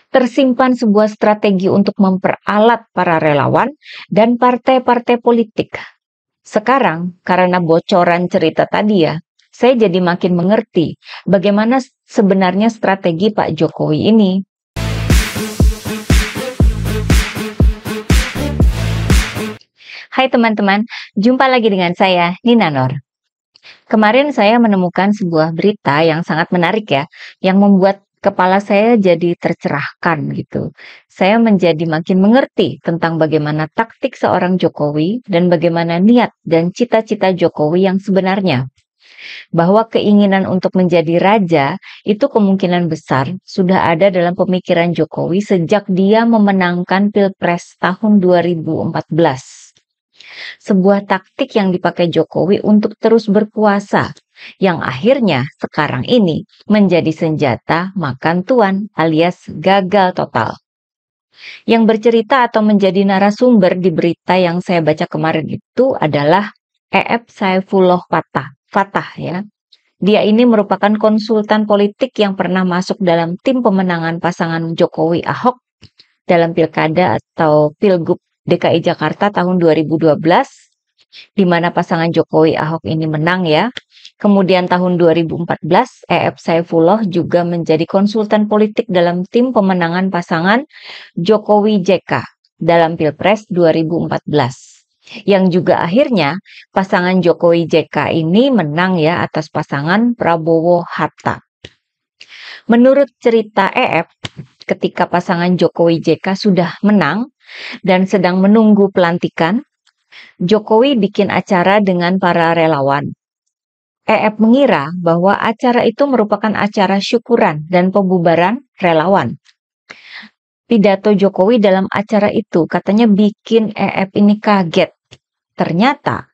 Tersimpan sebuah strategi untuk memperalat para relawan dan partai-partai politik. Sekarang, karena bocoran cerita tadi ya, saya jadi makin mengerti bagaimana sebenarnya strategi Pak Jokowi ini. Hai teman-teman, jumpa lagi dengan saya, Nina Nur. Kemarin saya menemukan sebuah berita yang sangat menarik ya, yang membuat kepala saya jadi tercerahkan gitu. Saya menjadi makin mengerti tentang bagaimana taktik seorang Jokowi dan bagaimana niat dan cita-cita Jokowi yang sebenarnya. Bahwa keinginan untuk menjadi raja itu kemungkinan besar sudah ada dalam pemikiran Jokowi sejak dia memenangkan Pilpres tahun 2014. Sebuah taktik yang dipakai Jokowi untuk terus berkuasa, yang akhirnya sekarang ini menjadi senjata makan tuan alias gagal total. Yang bercerita atau menjadi narasumber di berita yang saya baca kemarin itu adalah Saifullah Fatah ya. Dia ini merupakan konsultan politik yang pernah masuk dalam tim pemenangan pasangan Jokowi Ahok dalam pilkada atau pilgub DKI Jakarta tahun 2012, di mana pasangan Jokowi Ahok ini menang ya. Kemudian tahun 2014, Saifullah juga menjadi konsultan politik dalam tim pemenangan pasangan Jokowi JK dalam Pilpres 2014. Yang juga akhirnya pasangan Jokowi JK ini menang ya atas pasangan Prabowo Hatta. Menurut cerita ketika pasangan Jokowi JK sudah menang dan sedang menunggu pelantikan, Jokowi bikin acara dengan para relawan. Mengira bahwa acara itu merupakan acara syukuran dan pembubaran relawan. Pidato Jokowi dalam acara itu katanya bikin ini kaget. Ternyata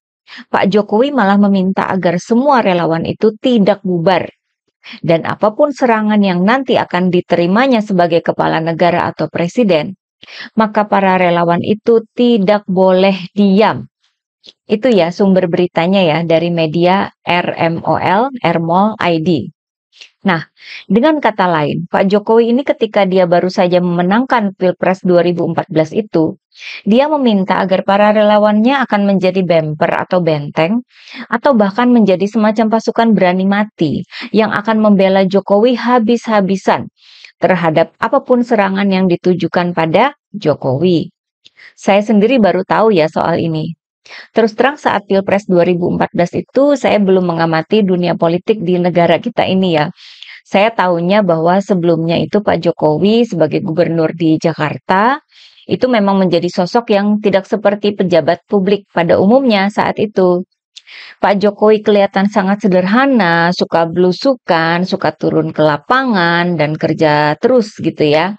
Pak Jokowi malah meminta agar semua relawan itu tidak bubar. Dan apapun serangan yang nanti akan diterimanya sebagai kepala negara atau presiden, maka para relawan itu tidak boleh diam. Itu ya sumber beritanya ya dari media Rmol ID. Nah, dengan kata lain, Pak Jokowi ini ketika dia baru saja memenangkan Pilpres 2014 itu, dia meminta agar para relawannya akan menjadi bemper atau benteng, atau bahkan menjadi semacam pasukan berani mati yang akan membela Jokowi habis-habisan terhadap apapun serangan yang ditujukan pada Jokowi. Saya sendiri baru tahu ya soal ini. Terus terang saat Pilpres 2014 itu saya belum mengamati dunia politik di negara kita ini ya. Saya tahunya bahwa sebelumnya itu Pak Jokowi sebagai gubernur di Jakarta itu memang menjadi sosok yang tidak seperti pejabat publik pada umumnya saat itu. Pak Jokowi kelihatan sangat sederhana, suka belusukan, suka turun ke lapangan dan kerja terus gitu ya.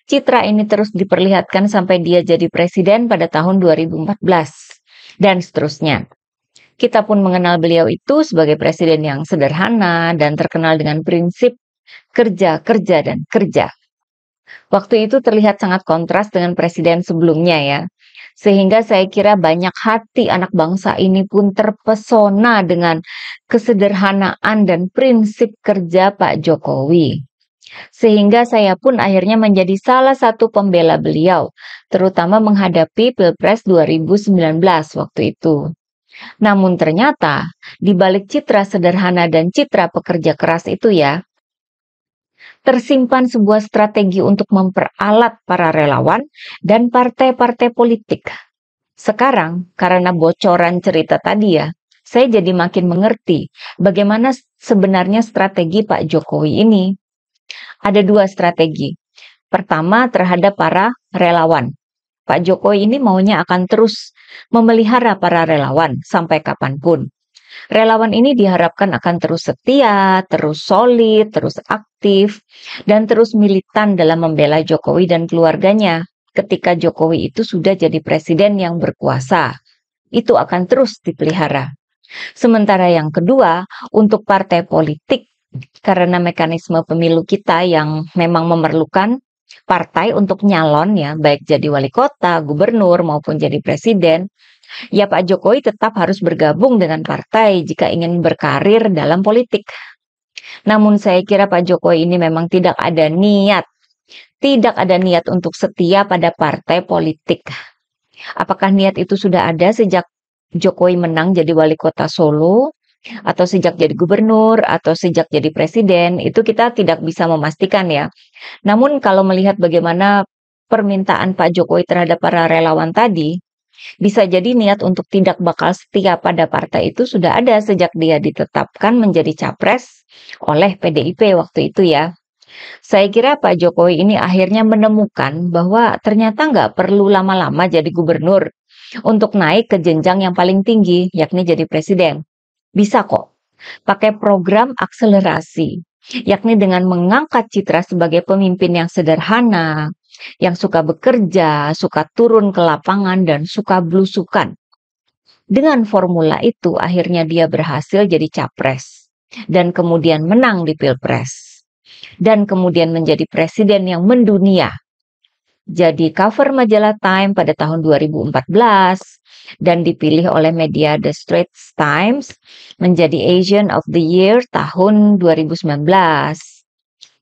Citra ini terus diperlihatkan sampai dia jadi presiden pada tahun 2014 dan seterusnya. Kita pun mengenal beliau itu sebagai presiden yang sederhana dan terkenal dengan prinsip kerja, kerja, dan kerja. Waktu itu terlihat sangat kontras dengan presiden sebelumnya ya. Sehingga saya kira banyak hati anak bangsa ini pun terpesona dengan kesederhanaan dan prinsip kerja Pak Jokowi. Sehingga saya pun akhirnya menjadi salah satu pembela beliau, terutama menghadapi Pilpres 2019 waktu itu. Namun ternyata, di balik citra sederhana dan citra pekerja keras itu ya, tersimpan sebuah strategi untuk memperalat para relawan dan partai-partai politik. Sekarang, karena bocoran cerita tadi ya, saya jadi makin mengerti bagaimana sebenarnya strategi Pak Jokowi ini. Ada dua strategi. Pertama, terhadap para relawan. Pak Jokowi ini maunya akan terus memelihara para relawan sampai kapanpun. Relawan ini diharapkan akan terus setia, terus solid, terus aktif, dan terus militan dalam membela Jokowi dan keluarganya ketika Jokowi itu sudah jadi presiden yang berkuasa. Itu akan terus dipelihara. Sementara yang kedua, untuk partai politik, karena mekanisme pemilu kita yang memang memerlukan partai untuk nyalon ya, baik jadi wali kota, gubernur, maupun jadi presiden, ya Pak Jokowi tetap harus bergabung dengan partai jika ingin berkarir dalam politik. Namun saya kira Pak Jokowi ini memang tidak ada niat Tidak ada niat untuk setia pada partai politik. Apakah niat itu sudah ada sejak Jokowi menang jadi wali kota Solo, atau sejak jadi gubernur, atau sejak jadi presiden, itu kita tidak bisa memastikan ya. Namun kalau melihat bagaimana permintaan Pak Jokowi terhadap para relawan tadi, bisa jadi niat untuk tidak bakal setia pada partai itu sudah ada sejak dia ditetapkan menjadi capres oleh PDIP waktu itu ya. Saya kira Pak Jokowi ini akhirnya menemukan bahwa ternyata nggak perlu lama-lama jadi gubernur untuk naik ke jenjang yang paling tinggi, yakni jadi presiden. Bisa kok pakai program akselerasi, yakni dengan mengangkat citra sebagai pemimpin yang sederhana, yang suka bekerja, suka turun ke lapangan, dan suka blusukan. Dengan formula itu akhirnya dia berhasil jadi capres dan kemudian menang di Pilpres. Dan kemudian menjadi presiden yang mendunia. Jadi cover majalah Time pada tahun 2014 dan dipilih oleh media The Straits Times menjadi Asian of the Year tahun 2019.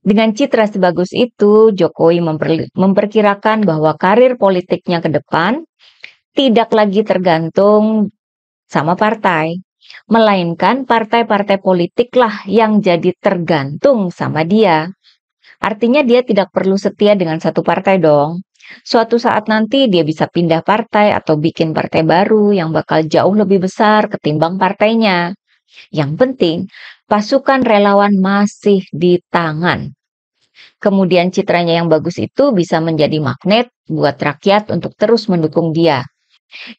Dengan citra sebagus itu, Jokowi memperkirakan bahwa karir politiknya ke depan tidak lagi tergantung sama partai, melainkan partai-partai politiklah yang jadi tergantung sama dia. Artinya dia tidak perlu setia dengan satu partai dong. Suatu saat nanti dia bisa pindah partai atau bikin partai baru yang bakal jauh lebih besar ketimbang partainya. Yang penting, pasukan relawan masih di tangan. Kemudian citranya yang bagus itu bisa menjadi magnet buat rakyat untuk terus mendukung dia.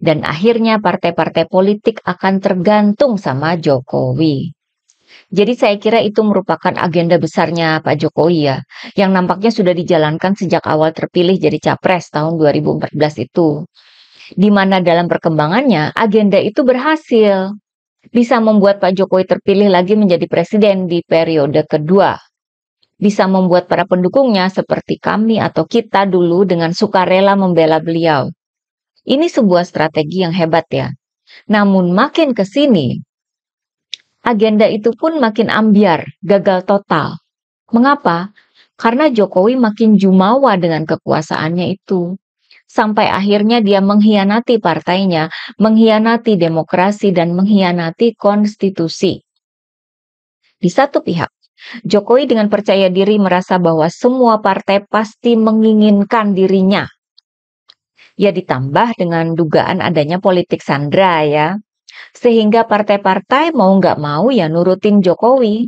Dan akhirnya partai-partai politik akan tergantung sama Jokowi. Jadi saya kira itu merupakan agenda besarnya Pak Jokowi ya, yang nampaknya sudah dijalankan sejak awal terpilih jadi capres tahun 2014 itu. Di mana dalam perkembangannya agenda itu berhasil. Bisa membuat Pak Jokowi terpilih lagi menjadi presiden di periode kedua. Bisa membuat para pendukungnya seperti kami atau kita dulu dengan sukarela membela beliau. Ini sebuah strategi yang hebat ya. Namun makin ke sini, agenda itu pun makin ambyar, gagal total. Mengapa? Karena Jokowi makin jumawa dengan kekuasaannya itu. Sampai akhirnya dia mengkhianati partainya, mengkhianati demokrasi, dan mengkhianati konstitusi. Di satu pihak, Jokowi dengan percaya diri merasa bahwa semua partai pasti menginginkan dirinya. Ya ditambah dengan dugaan adanya politik sandra ya. Sehingga partai-partai mau nggak mau ya nurutin Jokowi.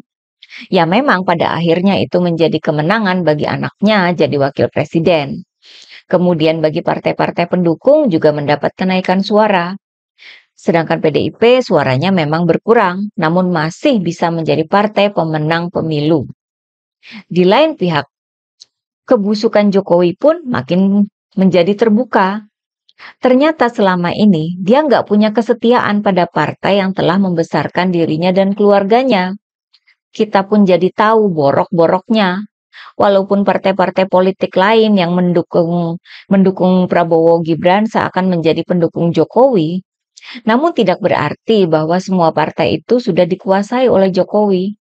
Ya memang pada akhirnya itu menjadi kemenangan bagi anaknya jadi wakil presiden. Kemudian bagi partai-partai pendukung juga mendapat kenaikan suara. Sedangkan PDIP suaranya memang berkurang, namun masih bisa menjadi partai pemenang pemilu. Di lain pihak, kebusukan Jokowi pun makin menjadi terbuka. Ternyata selama ini dia nggak punya kesetiaan pada partai yang telah membesarkan dirinya dan keluarganya. Kita pun jadi tahu borok-boroknya. Walaupun partai-partai politik lain yang mendukung Prabowo Gibran seakan menjadi pendukung Jokowi, namun tidak berarti bahwa semua partai itu sudah dikuasai oleh Jokowi.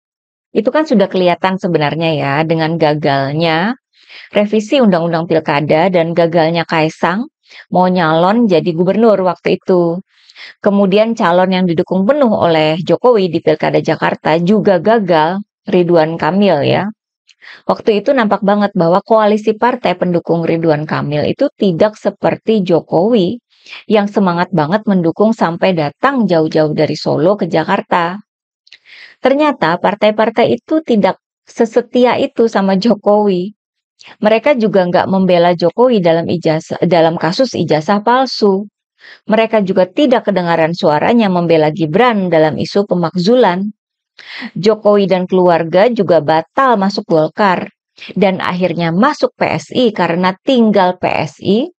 Itu kan sudah kelihatan sebenarnya ya dengan gagalnya revisi Undang-Undang Pilkada dan gagalnya Kaisang mau nyalon jadi gubernur waktu itu. Kemudian calon yang didukung penuh oleh Jokowi di Pilkada Jakarta juga gagal, Ridwan Kamil ya. Waktu itu nampak banget bahwa koalisi partai pendukung Ridwan Kamil itu tidak seperti Jokowi yang semangat banget mendukung sampai datang jauh-jauh dari Solo ke Jakarta. Ternyata partai-partai itu tidak sesetia itu sama Jokowi. Mereka juga nggak membela Jokowi dalam kasus ijazah palsu. Mereka juga tidak kedengaran suaranya membela Gibran dalam isu pemakzulan. Jokowi dan keluarga juga batal masuk Golkar dan akhirnya masuk PSI karena tinggal PSI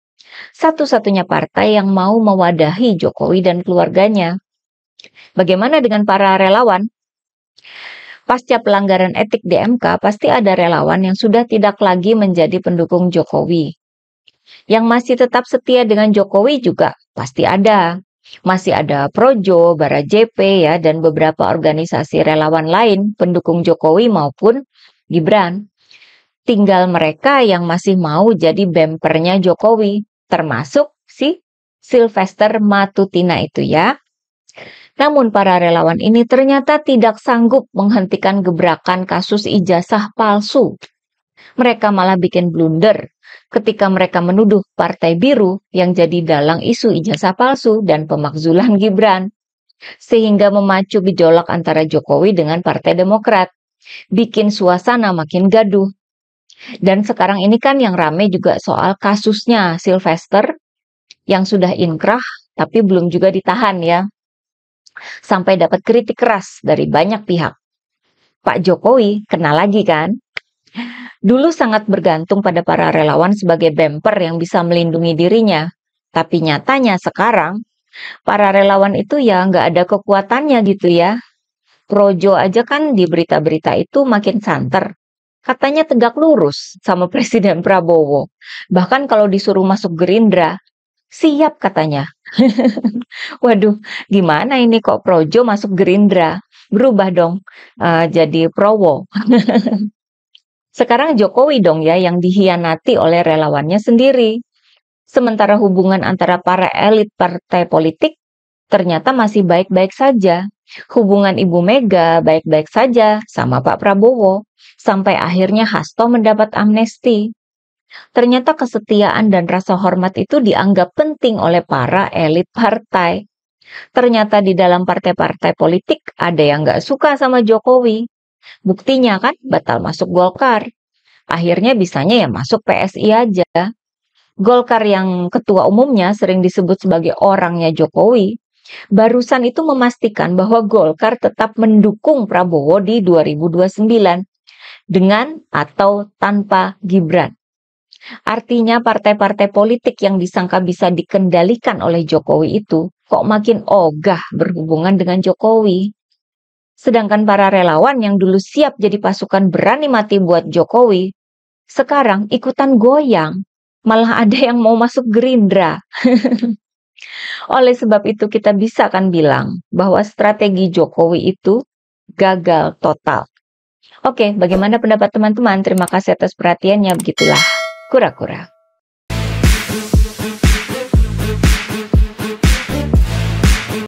satu-satunya partai yang mau mewadahi Jokowi dan keluarganya. Bagaimana dengan para relawan? Pasca pelanggaran etik di MK, pasti ada relawan yang sudah tidak lagi menjadi pendukung Jokowi. Yang masih tetap setia dengan Jokowi juga pasti ada. Masih ada Projo, Bara JP ya, dan beberapa organisasi relawan lain pendukung Jokowi maupun Gibran. Tinggal mereka yang masih mau jadi bempernya Jokowi, termasuk si Sylvester Matutina itu ya. Namun para relawan ini ternyata tidak sanggup menghentikan gebrakan kasus ijazah palsu. Mereka malah bikin blunder ketika mereka menuduh Partai Biru yang jadi dalang isu ijazah palsu dan pemakzulan Gibran, sehingga memacu gejolak antara Jokowi dengan Partai Demokrat, bikin suasana makin gaduh. Dan sekarang ini kan yang rame juga soal kasusnya Sylvester yang sudah inkrah tapi belum juga ditahan ya. Sampai dapat kritik keras dari banyak pihak. Pak Jokowi kena lagi kan? Dulu sangat bergantung pada para relawan sebagai bemper yang bisa melindungi dirinya. Tapi nyatanya sekarang, para relawan itu ya nggak ada kekuatannya gitu ya. Projo aja kan di berita-berita itu makin santer. Katanya tegak lurus sama Presiden Prabowo. Bahkan kalau disuruh masuk Gerindra, siap katanya. Waduh, gimana ini kok Projo masuk Gerindra? Berubah dong, jadi Prowo. Sekarang Jokowi dong ya yang dihianati oleh relawannya sendiri. Sementara hubungan antara para elit partai politik ternyata masih baik-baik saja. Hubungan Ibu Mega baik-baik saja sama Pak Prabowo. Sampai akhirnya Hasto mendapat amnesti. Ternyata kesetiaan dan rasa hormat itu dianggap penting oleh para elit partai. Ternyata di dalam partai-partai politik ada yang nggak suka sama Jokowi. Buktinya kan batal masuk Golkar. Akhirnya bisanya ya masuk PSI aja. Golkar yang ketua umumnya sering disebut sebagai orangnya Jokowi, barusan itu memastikan bahwa Golkar tetap mendukung Prabowo di 2029 dengan atau tanpa Gibran. Artinya partai-partai politik yang disangka bisa dikendalikan oleh Jokowi itu kok makin ogah berhubungan dengan Jokowi. Sedangkan para relawan yang dulu siap jadi pasukan berani mati buat Jokowi, sekarang ikutan goyang. Malah ada yang mau masuk Gerindra. Oleh sebab itu kita bisa kan bilang bahwa strategi Jokowi itu gagal total. Oke, bagaimana pendapat teman-teman? Terima kasih atas perhatiannya. Begitulah kura-kura.